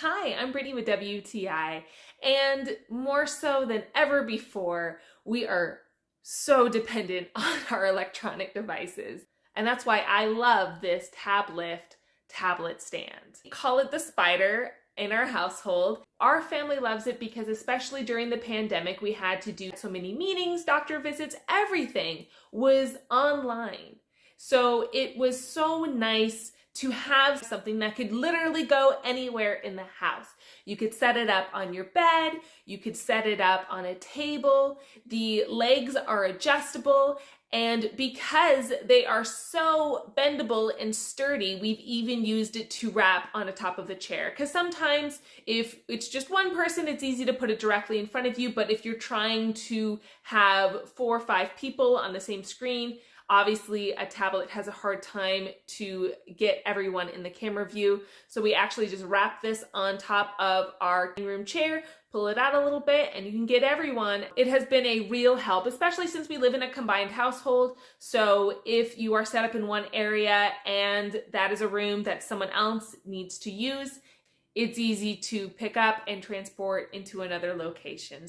Hi, I'm Brittany with WTI, and more so than ever before, we are so dependent on our electronic devices. And that's why I love this Tablift tablet stand. We call it the spider in our household. Our family loves it because especially during the pandemic, we had to do so many meetings, doctor visits, everything was online. So it was so nice to have something that could literally go anywhere in the house. You could set it up on your bed, you could set it up on a table, the legs are adjustable, and because they are so bendable and sturdy, we've even used it to wrap on the top of the chair. Because sometimes if it's just one person, it's easy to put it directly in front of you, but if you're trying to have 4 or 5 people on the same screen, obviously, a tablet has a hard time to get everyone in the camera view. So we actually just wrap this on top of our dining room chair, pull it out a little bit, and you can get everyone. It has been a real help, especially since we live in a combined household. So if you are set up in one area and that is a room that someone else needs to use, it's easy to pick up and transport into another location.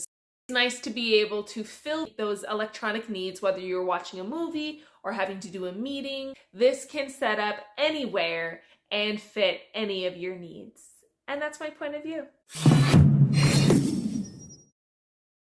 It's nice to be able to fill those electronic needs, whether you're watching a movie or having to do a meeting. This can set up anywhere and fit any of your needs. And that's my point of view.